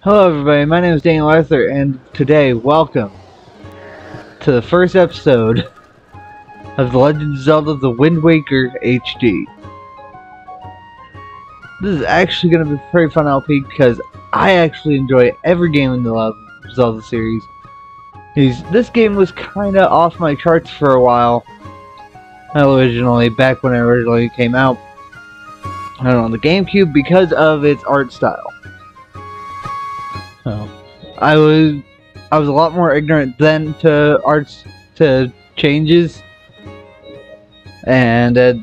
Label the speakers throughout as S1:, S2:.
S1: Hello everybody, my name is Daniel Arthur, and today, welcome to the first episode of The Legend of Zelda The Wind Waker HD. This is actually going to be a very fun LP because I actually enjoy every game in the Zelda series. This game was kind of off my charts for a while, back when it originally came out. I don't know, on the GameCube because of its art style. I was a lot more ignorant then to changes, and it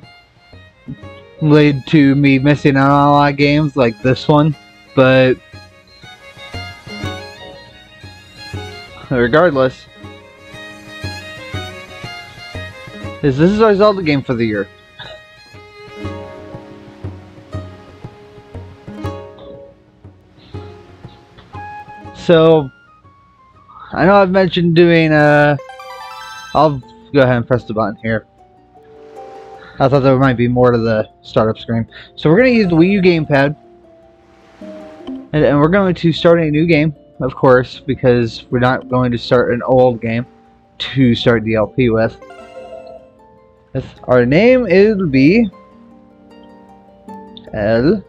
S1: led to me missing out on a lot of games like this one. But regardless, this is our Zelda game for the year. So, I know I've mentioned doing, I'll go ahead and press the button here. I thought there might be more to the startup screen. So we're going to use the Wii U gamepad. And we're going to start a new game, of course, because we're not going to start an old game to start the LP with. Our name will be L-I-N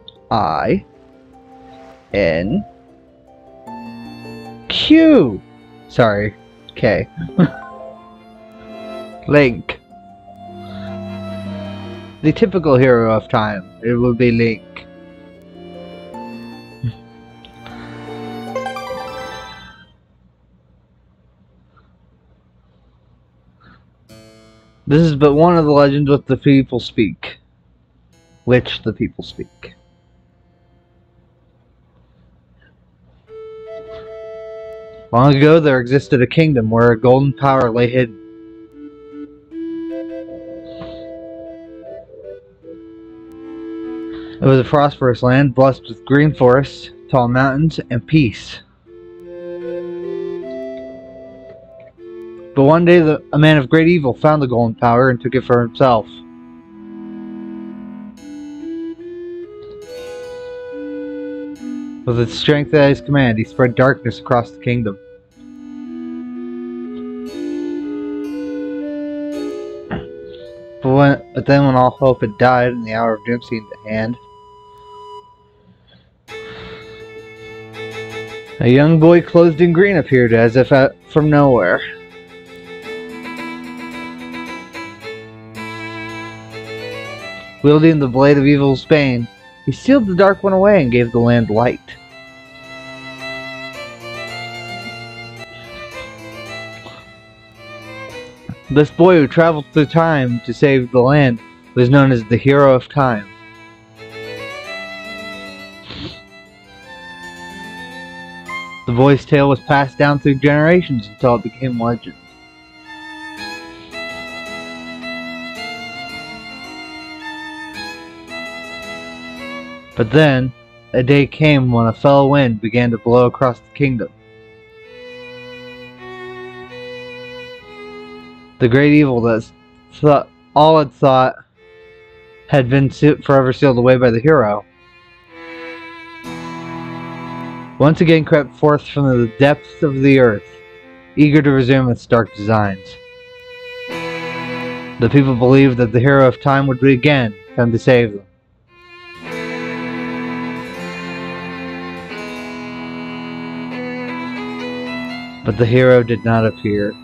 S1: Q. Sorry, K. Link. The typical hero of time. It will be Link. This is but one of the legends which the people speak. Long ago, there existed a kingdom where a golden power lay hidden. It was a prosperous land, blessed with green forests, tall mountains, and peace. But one day, a man of great evil found the golden power and took it for himself. With its strength at his command, he spread darkness across the kingdom. But then when all hope had died and the hour of doom seemed at hand, a young boy clothed in green appeared as if from nowhere. Wielding the blade of evil's bane, he sealed the dark one away and gave the land light. This boy who traveled through time to save the land was known as the Hero of Time. The boy's tale was passed down through generations until it became legend. But then, a day came when a fell wind began to blow across the kingdom. The great evil that all had thought had been forever sealed away by the hero once again crept forth from the depths of the earth, eager to resume its dark designs. The people believed that the Hero of Time would again come to save them. But the hero did not appear.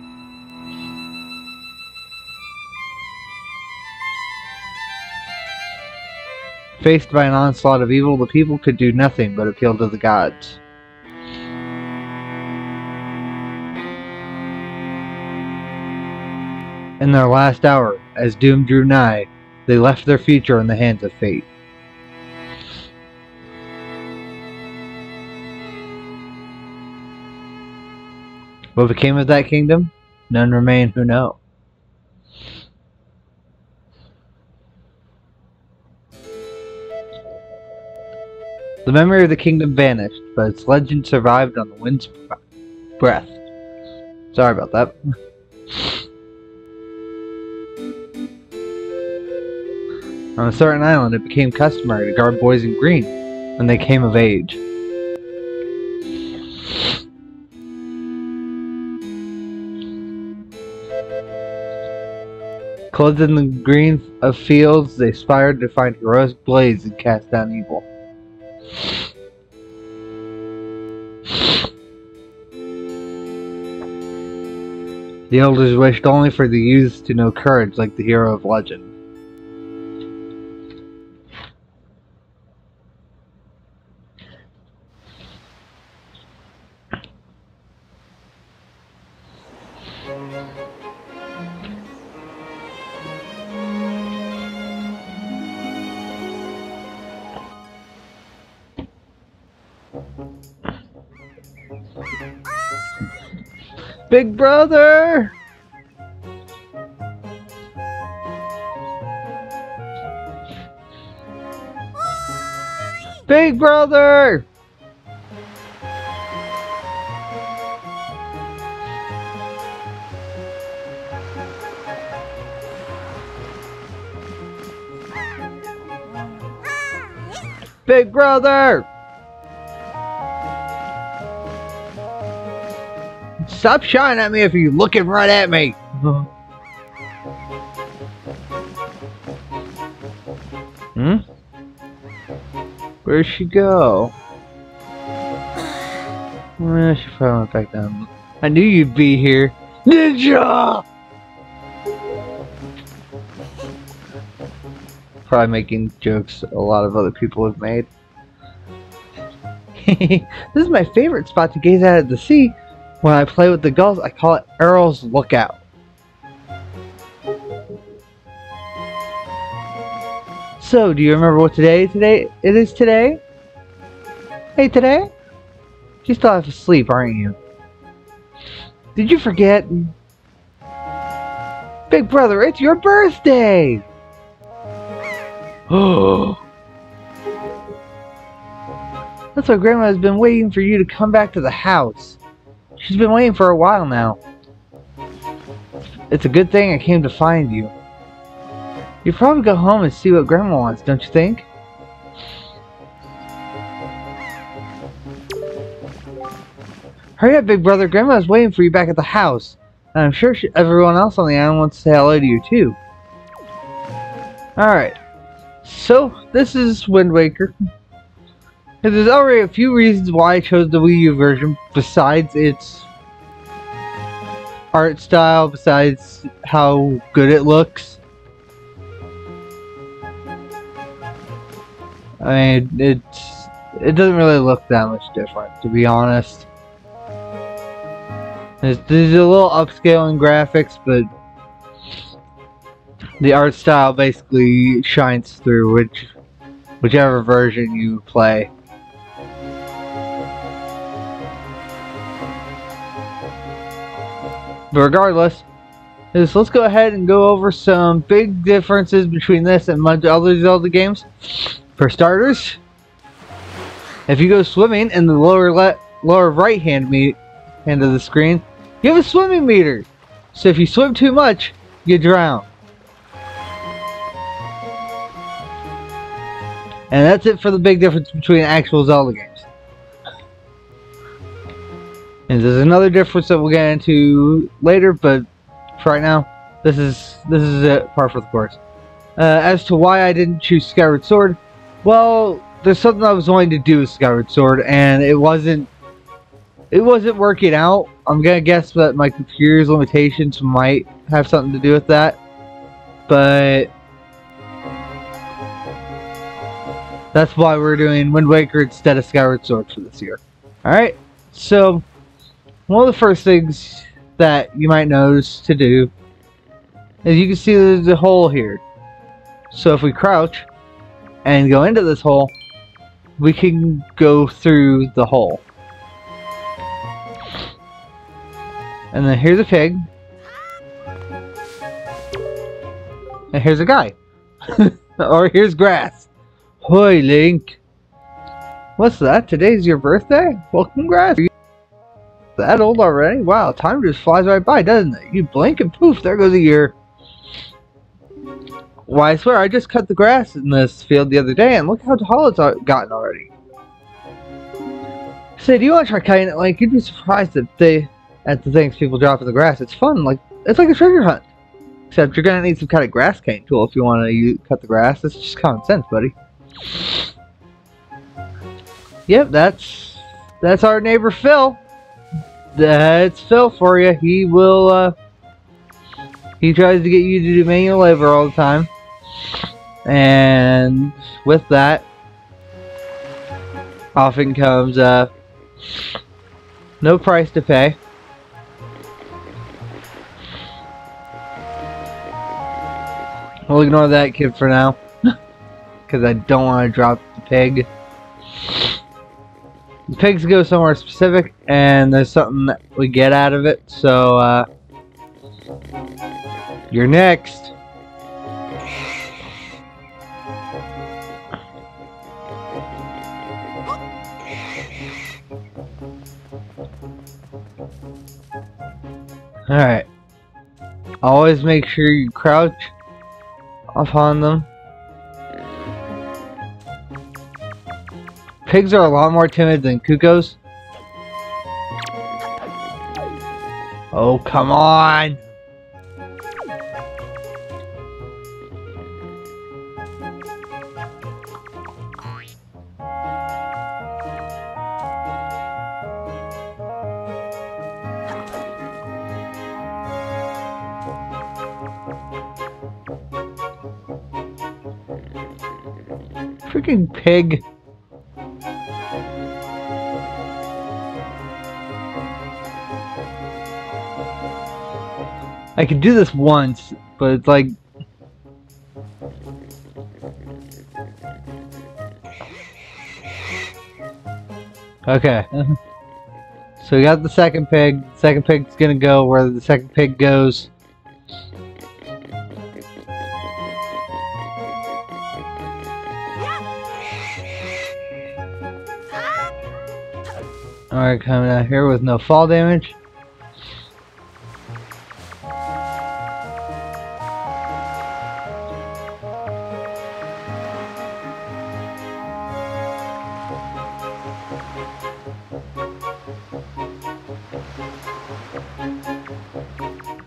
S1: Faced by an onslaught of evil, the people could do nothing but appeal to the gods. In their last hour, as doom drew nigh, they left their future in the hands of fate. What became of that kingdom? None remain who know. The memory of the kingdom vanished, but its legend survived on the wind's breath. Sorry about that. On a certain island, it became customary to guard boys in green when they came of age. Clothed in the green of fields, they aspired to find heroic blades and cast down evil. The elders wished only for the youths to know courage like the hero of legend. Big brother! Big brother! Big brother! Stop shouting at me if you're looking right at me! Hmm? Where'd she go? She probably went back down. I knew you'd be here. Ninja! Probably making jokes a lot of other people have made. This is my favorite spot to gaze at the sea. When I play with the gulls, I call it Errol's Lookout. So, do you remember what it is today? Hey, today? You still have to sleep, aren't you? Did you forget? Big brother, it's your birthday! Oh. That's why Grandma has been waiting for you to come back to the house. She's been waiting for a while now. It's a good thing I came to find you. You probably go home and see what Grandma wants, don't you think? Hurry up, big brother. Grandma's waiting for you back at the house. And I'm sure everyone else on the island wants to say hello to you, too. Alright. So, this is Wind Waker. There's already a few reasons why I chose the Wii U version, besides its art style, besides how good it looks. I mean, it doesn't really look that much different, to be honest. There's a little upscale in graphics, but the art style basically shines through whichever version you play. But regardless, let's go ahead and go over some big differences between this and much other Zelda games. For starters, if you go swimming in the lower right hand of the screen, you have a swimming meter. So if you swim too much, you drown. And that's it for the big difference between actual Zelda games. And there's another difference that we'll get into later, but for right now, this is it, par for the course. As to why I didn't choose Skyward Sword, well, there's something I was wanting to do with Skyward Sword, and it wasn't working out. I'm gonna guess that my computer's limitations might have something to do with that, but that's why we're doing Wind Waker instead of Skyward Sword for this year. Alright, so one of the first things that you might notice to do is you can see there's a hole here. So if we crouch and go into this hole, we can go through the hole. And then here's a pig. And here's a guy. Or here's grass. Hoi, Link. What's that? Today's your birthday? Well, congrats. Are you that old already? Wow, time just flies right by, doesn't it? You blink and poof, there goes a year. Why, I swear, I just cut the grass in this field the other day, and look how tall it's gotten already. Say, do you want to try cutting it? Like, you'd be surprised at the things people drop in the grass. It's fun, it's like a treasure hunt. Except you're gonna need some kind of grass cutting tool if you want to cut the grass. That's just common sense, buddy. Yep, that's our neighbor Phil. That's Phil for you. He will, he tries to get you to do manual labor all the time. And with that, often comes, no price to pay. We'll ignore that kid for now. Because I don't want to drop the pig. The pigs go somewhere specific, and there's something that we get out of it, so, you're next. Alright. Always make sure you crouch upon them. Pigs are a lot more timid than cuckoos. Oh, come on! Freaking pig. I could do this once, but it's like... Okay. So we got the second pig. The second pig's gonna go where the second pig goes. Alright, coming out here with no fall damage.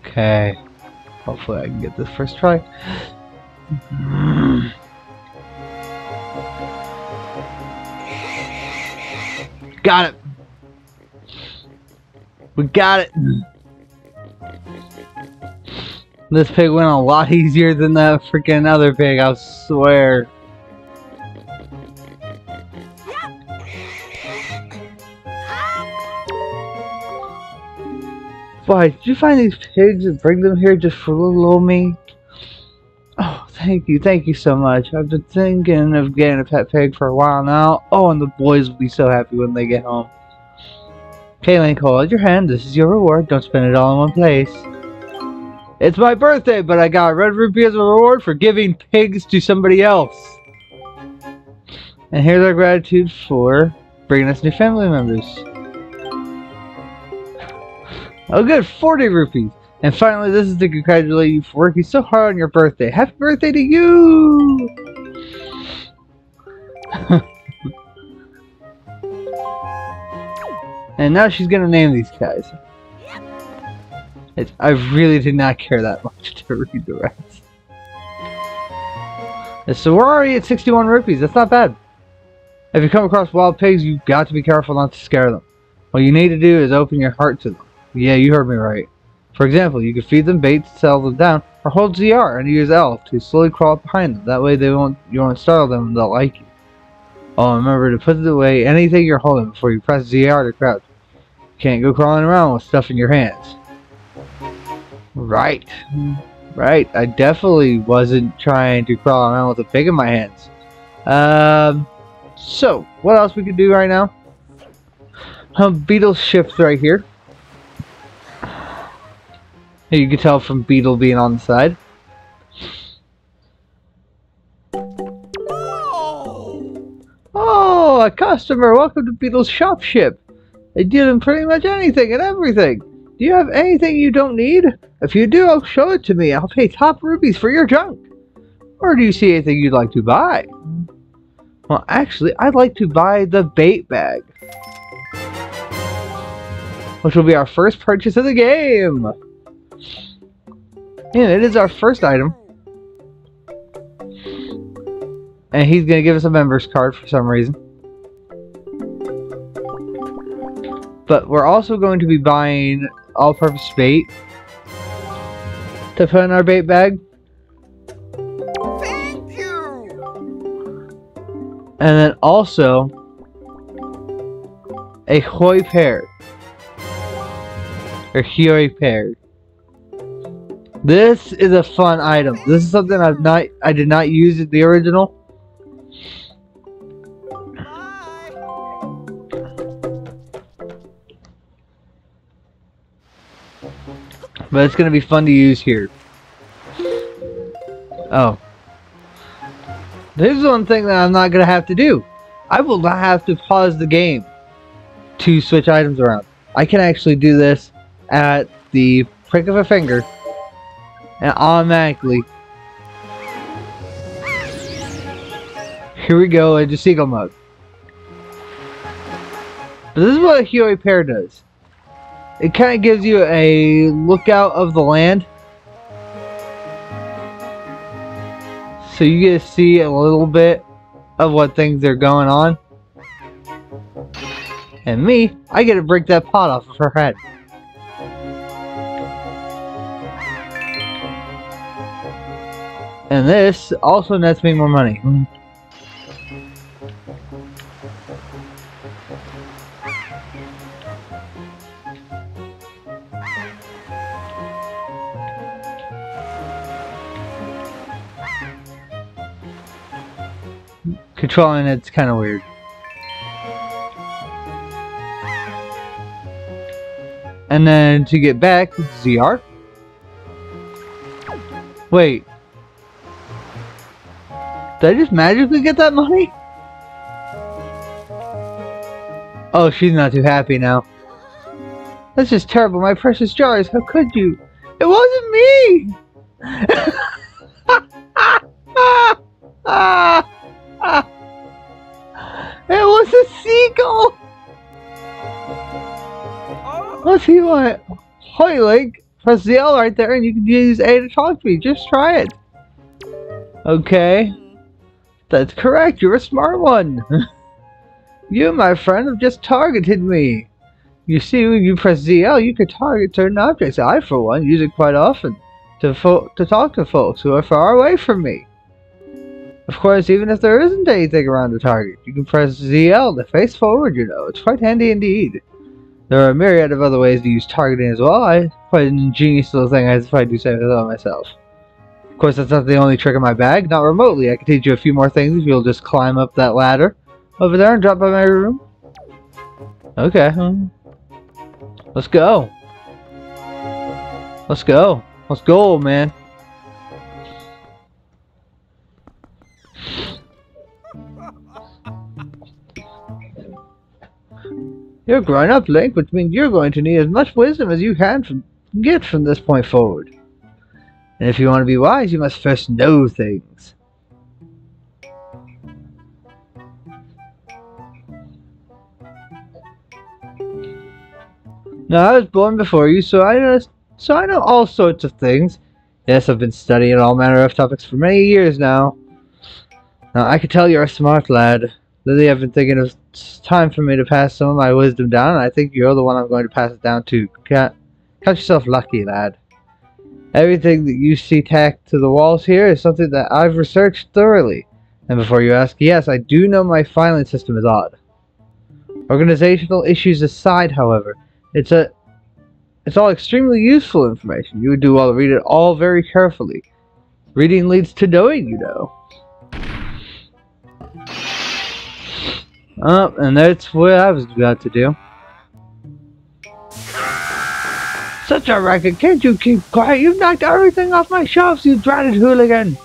S1: Okay. Hopefully I can get this first try. Got it! We got it! This pig went a lot easier than that freaking other pig, I swear. Why, did you find these pigs and bring them here just for little me? Oh, thank you so much. I've been thinking of getting a pet pig for a while now. Oh, and the boys will be so happy when they get home. Kaylin, hold your hand. This is your reward. Don't spend it all in one place. It's my birthday, but I got a red rupee as a reward for giving pigs to somebody else. And here's our gratitude for bringing us new family members. Oh good, 40 rupees. And finally, this is to congratulate you for working so hard on your birthday. Happy birthday to you! And now she's gonna name these guys. I really did not care that much to read the rest. So we're already at 61 rupees. That's not bad. If you come across wild pigs, you've got to be careful not to scare them. What you need to do is open your heart to them. Yeah, you heard me right. For example, you can feed them bait to settle them down, or hold ZR and use L to slowly crawl up behind them. That way you won't startle them and they'll like you. Oh, remember to put away anything you're holding before you press ZR to crouch. You can't go crawling around with stuff in your hands. Right. Right. I definitely wasn't trying to crawl around with a pig in my hands. So, what else we can do right now? Beetle shift right here. You can tell from Beetle being on the side. Oh, a customer! Welcome to Beetle's shop ship. They deal in pretty much anything and everything. Do you have anything you don't need? If you do, I'll show it to me. I'll pay top rupees for your junk. Or do you see anything you'd like to buy? Well, actually, I'd like to buy the bait bag, which will be our first purchase of the game. Yeah, it is our first item. And he's going to give us a member's card for some reason. But we're also going to be buying all-purpose bait to put in our bait bag.
S2: Thank you.
S1: And then also a hoi pear. Or hoi pear. This is a fun item. This is something I did not use in the original. But it's going to be fun to use here. Oh. There's one thing that I'm not going to have to do. I will not have to pause the game to switch items around. I can actually do this at the prick of a finger and automatically. Here we go into Seagull Mode. But this is what a hoi pear does. It kind of gives you a lookout of the land. So you get to see a little bit of what things are going on. And me, I get to break that pot off of her head. And this also nets me more money. Controlling it's kind of weird. And then to get back, ZR. Wait. Did I just magically get that money? Oh, she's not too happy now. That's just terrible, my precious jars. How could you? It wasn't me! It was a seagull! Let's see what. Hi, Link. Press the L right there and you can use A to talk to me. Just try it. Okay. That's correct. You're a smart one. You, my friend, have just targeted me. You see, when you press ZL, you can target certain objects. I, for one, use it quite often to talk to folks who are far away from me. Of course, even if there isn't anything around the target, you can press ZL to face forward, you know. It's quite handy indeed. There are a myriad of other ways to use targeting as well. Quite an ingenious little thing, if I do say so myself. Of course, that's not the only trick in my bag. Not remotely. I can teach you a few more things if you'll just climb up that ladder over there and drop by my room. Okay. Let's go. Let's go. Let's go, man. You're growing up, Link, which means you're going to need as much wisdom as you can get from this point forward. And if you want to be wise, you must first know things. Now, I was born before you, so I know all sorts of things. Yes, I've been studying all manner of topics for many years now. Now, I can tell you're a smart lad. Lately, I've been thinking it's time for me to pass some of my wisdom down, and I think you're the one I'm going to pass it down to. Count yourself lucky, lad. Everything that you see tacked to the walls here is something that I've researched thoroughly. And before you ask, yes, I do know my filing system is odd. Organizational issues aside, however, it's all extremely useful information. You would do well to read it all very carefully. Reading leads to knowing, you know. And that's what I was about to do. Such a racket, can't you keep quiet? You've knocked everything off my shelves, you dratted hooligan!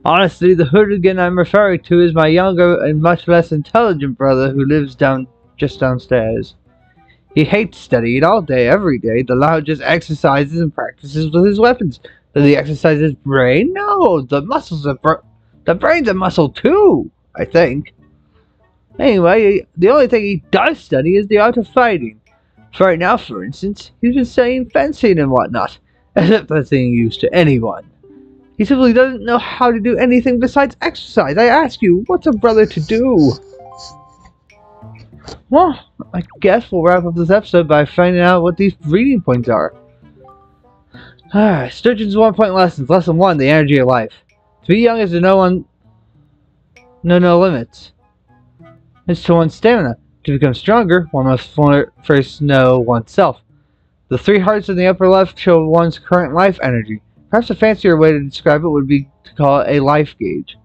S1: Honestly, the hooligan I'm referring to is my younger and much less intelligent brother who lives just downstairs. He hates studying all day, every day. The lad just exercises and practices with his weapons. Does he exercise his brain? No, the muscles are the brain's a muscle too, I think. Anyway, the only thing he does study is the art of fighting. For right now, for instance, he's been studying fencing and whatnot, as if that's any use to anyone. He simply doesn't know how to do anything besides exercise. I ask you, what's a brother to do? Well, I guess we'll wrap up this episode by finding out what these reading points are. Sturgeon's 1-point lessons. Lesson 1, the energy of life. To be young is to know no limits. It's to one's stamina. To become stronger, one must first know oneself. The 3 hearts in the upper left show one's current life energy. Perhaps a fancier way to describe it would be to call it a life gauge.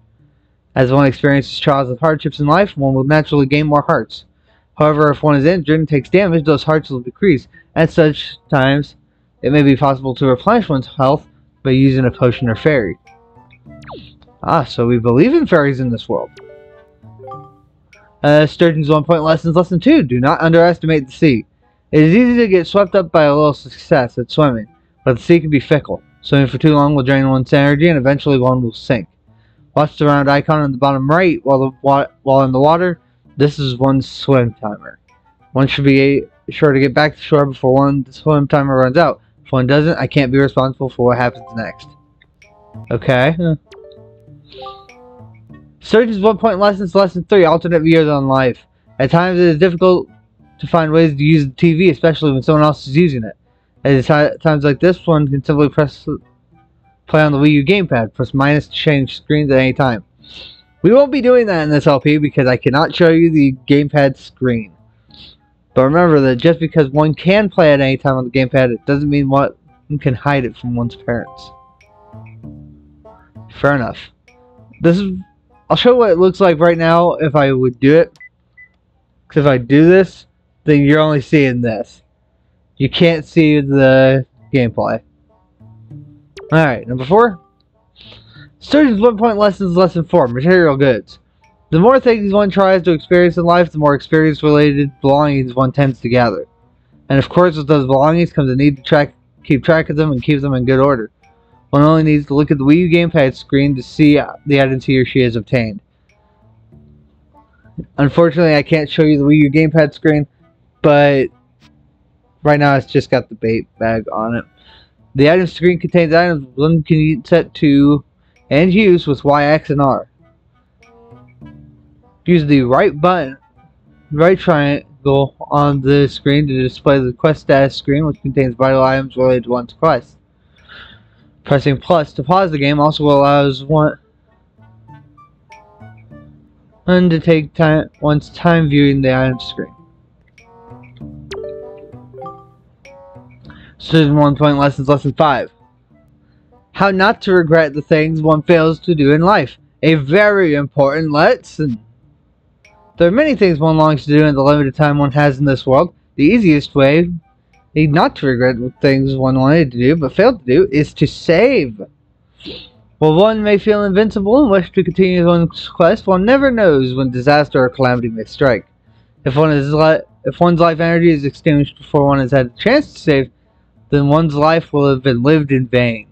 S1: As one experiences trials and hardships in life, one will naturally gain more hearts. However, if one is injured and takes damage, those hearts will decrease. At such times, it may be possible to replenish one's health by using a potion or fairy. So we believe in fairies in this world. Sturgeon's 1-point lessons. Lesson 2, do not underestimate the sea. It is easy to get swept up by a little success at swimming, but the sea can be fickle. Swimming for too long will drain one's energy and eventually one will sink. Watch the round icon on the bottom right while in the water. This is one's swim timer. One should be sure to get back to shore before one's swim timer runs out. If one doesn't, I can't be responsible for what happens next. Okay. Sturgeon's 1-point lessons. Lesson 3, alternate views on life. At times it is difficult to find ways to use the TV, especially when someone else is using it. At times like this, one can simply play on the Wii U gamepad. Press minus to change screens at any time. We won't be doing that in this LP because I cannot show you the gamepad screen. But remember that just because one can play at any time on the gamepad, it doesn't mean one can hide it from one's parents. Fair enough. I'll show what it looks like right now if I would do it. Because if I do this, then you're only seeing this. You can't see the gameplay. Alright, number 4. Sturgeon's 1-point lessons. Lesson 4, material goods. The more things one tries to experience in life, the more experience-related belongings one tends to gather. And of course, with those belongings comes a need to keep track of them and keep them in good order. One only needs to look at the Wii U gamepad screen to see the items he or she has obtained. Unfortunately, I can't show you the Wii U gamepad screen, but right now it's just got the bait bag on it. The item screen contains items one can set to and use with Y, X, and R. Use the right triangle on the screen to display the quest status screen, which contains vital items related to one's quest. Pressing plus to pause the game also allows one to take one's time viewing the item screen. Sturgeon 1-point lessons. Lesson 5. How not to regret the things one fails to do in life. A very important lesson. There are many things one longs to do in the limited time one has in this world. The easiest way not to regret things one wanted to do but failed to do is to save. While one may feel invincible and wish to continue one's quest, one never knows when disaster or calamity may strike. If one's life energy is extinguished before one has had a chance to save, then one's life will have been lived in vain.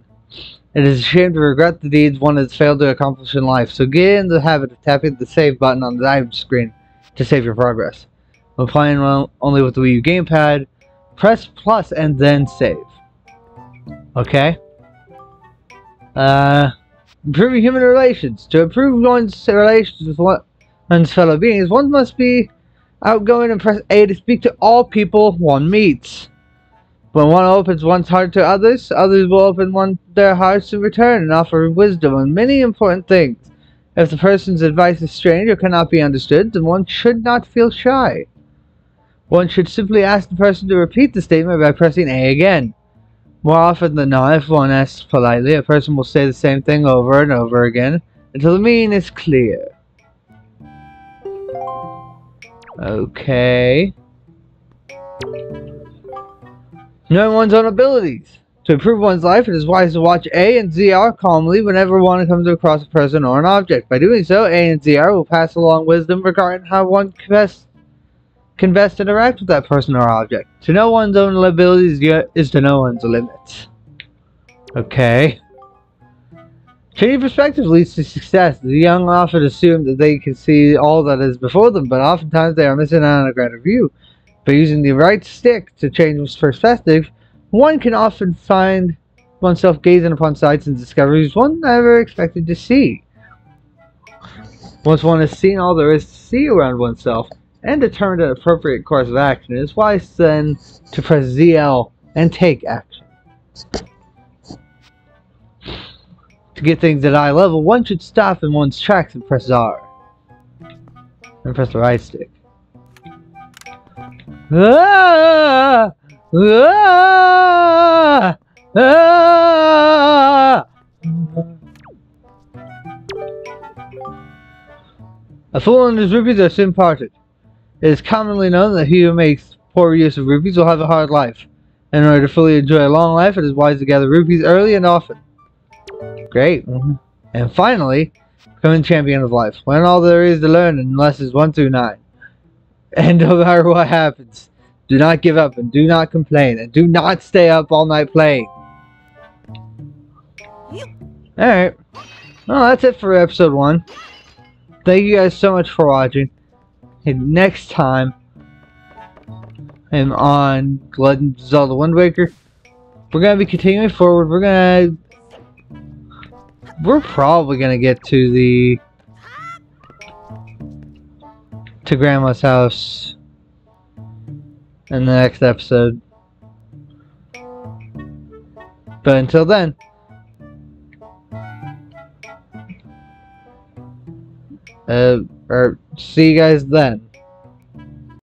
S1: It is a shame to regret the deeds one has failed to accomplish in life, so get in the habit of tapping the save button on the item screen to save your progress. When playing only with the Wii U gamepad, press plus and then save. Okay? Improving human relations. To improve one's relations with one's fellow beings, one must be outgoing and press A to speak to all people one meets. When one opens one's heart to others, others will open their hearts in return and offer wisdom on many important things. If the person's advice is strange or cannot be understood, then one should not feel shy. One should simply ask the person to repeat the statement by pressing A again. More often than not, if one asks politely, a person will say the same thing over and over again until the meaning is clear. Okay. Knowing one's own abilities. To improve one's life, it is wise to watch A and ZR calmly whenever one comes across a person or an object. By doing so, A and ZR will pass along wisdom regarding how one can best interact with that person or object. To know one's own abilities is to know one's limits. Okay. Changing perspective leads to success. The young often assume that they can see all that is before them, but oftentimes they are missing out on a greater view. By using the right stick to change one's perspective, one can often find oneself gazing upon sights and discoveries one never expected to see. Once one has seen all there is to see around oneself and determined an appropriate course of action, it is wise then to press ZL and take action. To get things at eye level, one should stop in one's tracks and press R. And press the right stick. Ah! Ah! Ah! A fool and his rupees are soon parted. It is commonly known that he who makes poor use of rupees will have a hard life. In order to fully enjoy a long life, it is wise to gather rupees early and often. Great. And finally, becoming champion of life. Learn all there is to learn in lessons 1 through 9. And no matter what happens, do not give up and do not complain and do not stay up all night playing. Alright. Well, that's it for episode 1. Thank you guys so much for watching. And next time, I'm on Legend of Zelda Wind Waker. We're going to be continuing forward. We're probably going to get to Grandma's house in the next episode. But until then, see you guys then.